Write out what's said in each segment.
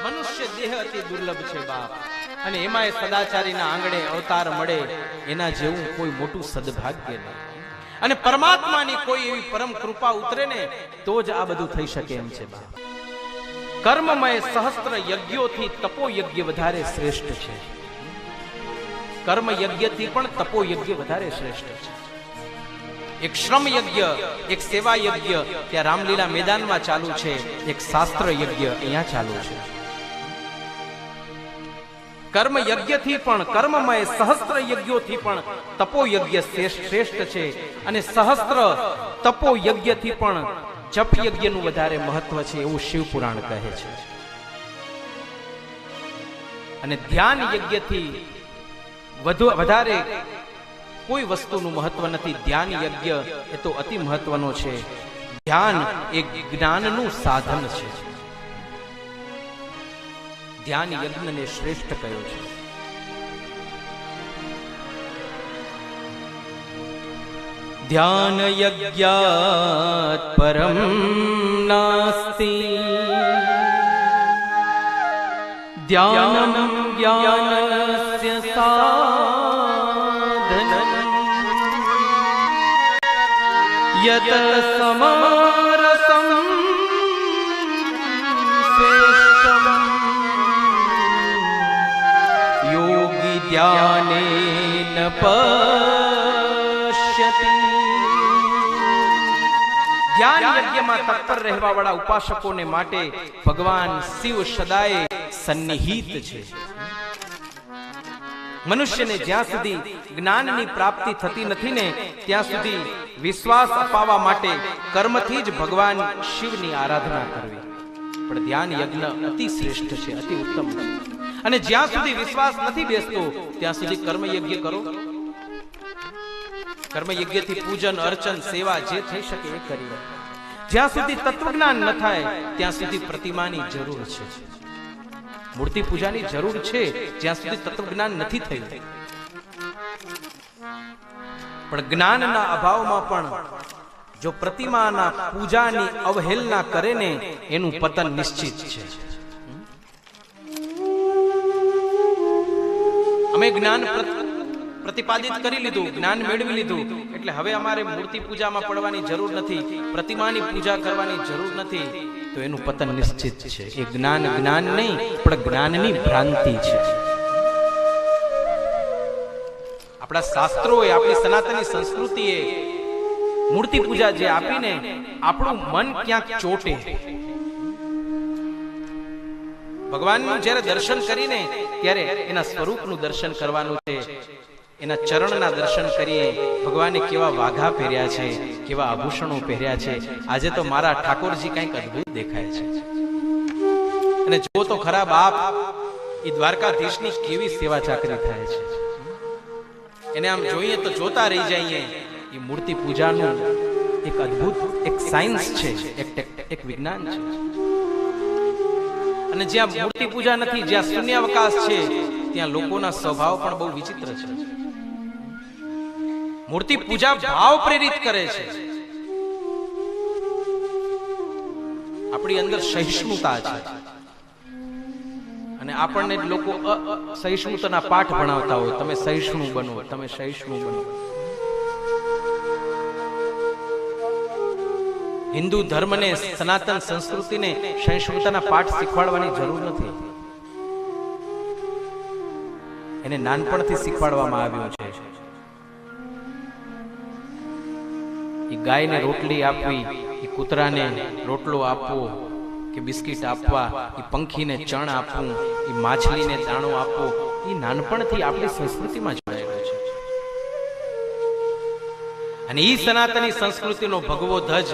મનુષ્ય દેહ અતિ દુર્લભ છે બાપ, અને એમાં સદાચારીના આંગણે અવતાર મળે એના જેવું કોઈ મોટું સદભાગ્ય નહીં. અને પરમાત્માની કોઈ એવી પરમ કૃપા ઉતરે ને તો જ આ બધું થઈ શકે એમ છે બાપ. કર્મમય સહસ્ત્ર યજ્ઞોથી તપો યજ્ઞ વધારે શ્રેષ્ઠ છે. કર્મ યજ્ઞથી પણ તપો યજ્ઞ વધારે શ્રેષ્ઠ છે. એક શ્રમ યજ્ઞ, એક સેવા યજ્ઞ ત્યાં રામલીલા મેદાનમાં ચાલુ છે, એક શાસ્ત્ર યજ્ઞ અહીંયા ચાલુ છે. કર્મ યજ્ઞથી પણ, કર્મમય સહસ્ત્ર યજ્ઞોથી પણ તપો યજ્ઞ શ્રેષ્ઠ છે. અને સહસ્ત્ર તપો યજ્ઞથી પણ જપ યજ્ઞનું વધારે મહત્વ છે એવું શિવ પુરાણ કહે છે. અને ધ્યાન યજ્ઞથી વધારે કોઈ વસ્તુનું મહત્વ નથી. ધ્યાન યજ્ઞ એ તો અતિ મહત્વનો છે. ધ્યાન એ જ્ઞાનનું સાધન છે. ધ્યાન યજ્ઞને શ્રેષ્ઠ કયો છે. ધ્યાન યજ્ઞાત પરમ નાસ્તિ ધ્યાનમ જ્ઞાનસ્ય સાધનમ યત સમરસમ શ્રેષ્ઠમ યોગી ધ્યાનેન પશ્યતિ. ધ્યાન યજ્ઞમાં તત્પર રહેવા વાળા ઉપાસકોને માટે ભગવાન શિવ સદાય સન્નિહિત છે. મનુષ્યને જ્યાં સુધી જ્ઞાનની પ્રાપ્તિ થતી નથી ને ત્યાં સુધી વિશ્વાસ અપાવવા માટે કર્મથી જ ભગવાન શિવની આરાધના કરવી. પણ ધ્યાન યજ્ઞ અતિ શ્રેષ્ઠ છે, અતિ ઉત્તમ છે. અને જ્યાં સુધી વિશ્વાસ નથી બેસતો ત્યાં સુધી કર્મ યજ્ઞ કરો. કર્મ યજ્ઞથી પૂજન, અર્ચન, સેવા જે થઈ શકે એ કરી. જ્યાં સુધી તત્વજ્ઞાન ન થાય ત્યાં સુધી પ્રતિમાની જરૂર છે, મૂર્તિ પૂજાની જરૂર છે, જ્યાં સુધી તત્વજ્ઞાન નથી થયું. પણ જ્ઞાનના અભાવમાં પણ જો પ્રતિમાના પૂજાની અવહેલના કરે ને એનું પતન નિશ્ચિત છે. અમે જ્ઞાન પ્રતિપાદિત કરી લીધું, જ્ઞાન મેળવી લીધું, એટલે હવે અમારે મૂર્તિ પૂજામાં પડવાની જરૂર નથી, પ્રતિમાની પૂજા કરવાની જરૂર નથી, તો એનું પતન નિશ્ચિત છે. એ જ્ઞાન જ્ઞાન નહીં પણ જ્ઞાનની ભ્રાંતિ છે. આપણા શાસ્ત્રોએ, આપણી સનાતની સંસ્કૃતિએ મૂર્તિ પૂજા જે આપીને આપણું મન ક્યાંક ચોટે. ભગવાનનું જ્યારે દર્શન કરીને ત્યારે એના સ્વરૂપનું દર્શન કરવાનું છે, એના ચરણના દર્શન કરીએ. ભગવાને કેવા વાઘા પહેર્યા છે, કેવા આભૂષણો પહેર્યા છે. આજે તો મારા ઠાકોરજી કંઈક અદ્ભુત દેખાય છે. અને જો તો ખરા બાપ, એ દ્વારકાધીશની કેવી સેવા ચાકરી થાય છે. એને આમ જોઈએ તો જોતા રહી જઈએ. એ મૂર્તિ પૂજાનું એક અદ્ભુત એક સાયન્સ છે, એક વિજ્ઞાન છે. અને જ્યાં મૂર્તિ પૂજા નથી, જ્યાં શૂન્યાવકાશ છે, ત્યાં લોકોના સ્વભાવ પણ બહુ વિચિત્ર છે. મૂર્તિ પૂજા ભાવ પ્રેરિત કરે છે. આપણી અંદર સહિષ્ણુતા છે, અને આપણને લોકો સહિષ્ણુતાના પાઠ ભણાવતા હોય, તમે સહિષ્ણુ બનો, તમે સહિષ્ણુ બનો. હિન્દુ ધર્મને, સનાતન સંસ્કૃતિને સહિષ્ણુતાના પાઠ શીખવાડવાની જરૂર નથી. એને નાનપણથી શીખવાડવામાં આવ્યું છે. એ ગાયને રોટલી આપવી, એ કૂતરાને રોટલો આપવો કે બિસ્કિટ આપવા, એ પંખીને ચણ આપવું, એ માછલીને દાણો આપવો, એ નાનપણથી આપણી સંસ્કૃતિમાં જોડાયેલું છે. અને એ સનાતની સંસ્કૃતિનો ભગવો ધ્વજ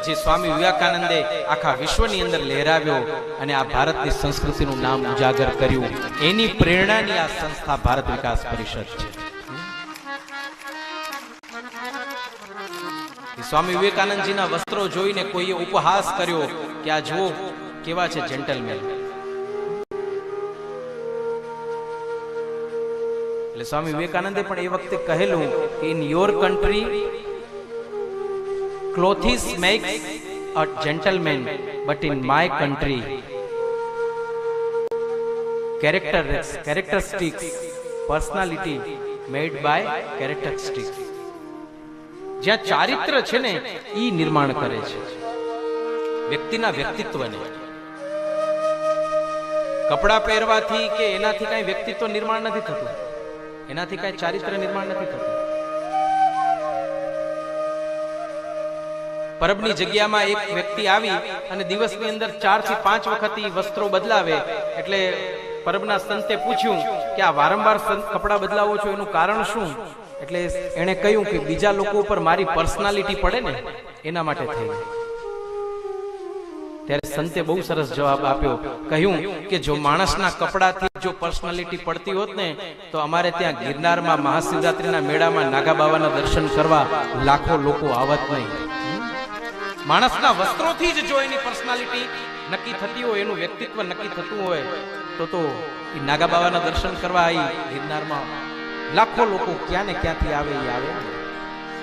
જે સ્વામી વિવેકાનંદે આખા વિશ્વની અંદર લહેરાવ્યો અને આ ભારતની સંસ્કૃતિનું નામ ઉજાગર કર્યું, એની પ્રેરણાની આ સંસ્થા ભારત વિકાસ પરિષદ છે. સ્વામી વિવેકાનંદજીના વસ્ત્રો જોઈને કોઈએ ઉપહાસ કર્યો કે આ જુઓ કેવા છે જેન્ટલમેન. એટલે સ્વામી વિવેકાનંદે પણ એ વખતે કહેલું કે in your country clothes makes a gentleman, but in my country characteristics, personality made by characteristics. જ્યાં ચારિત્ર છે ને ઈ નિર્માણ કરે છે વ્યક્તિના વ્યક્તિત્વને. કપડા પહેરવાથી કે એનાથી કઈ વ્યક્તિત્વ નિર્માણ નથી થતું, એનાથી કઈ ચારિત્ર નિર્માણ નથી થતું. પરબની જગ્યામાં એક વ્યક્તિ આવી અને દિવસની અંદર 4 થી 5 વખત ઈ વસ્ત્રો બદલાવે એટલે પરબના સંતે પૂછ્યું કે આ વારંવાર કપડા બદલાવો છો એનું કારણ શું? એટલે એણે કહ્યું કે બીજા લોકો ઉપર મારી પર્સનાલિટી પડે ને એના માટે થઈ. ત્યારે સંતે બહુ સરસ જવાબ આપ્યો, કહ્યું કે જો માણસના કપડાથી જો પર્સનાલિટી પડતી હોત ને તો અમારે ત્યાં ગિરનારમાં મહાશિવરાત્રીના મેળામાં નાગા બાવાના દર્શન કરવા લાખો લોકો આવત નહીં. માણસના વસ્ત્રોથી જ જો એની પર્સનાલિટી નક્કી થતી હોય, એનું વ્યક્તિત્વ નક્કી થતું હોય તો એ નાગા બાવાના દર્શન કરવા આવી ગિરનારમાં લાખો લોકો ક્યાં ને ક્યાંથી આવે એ આવે.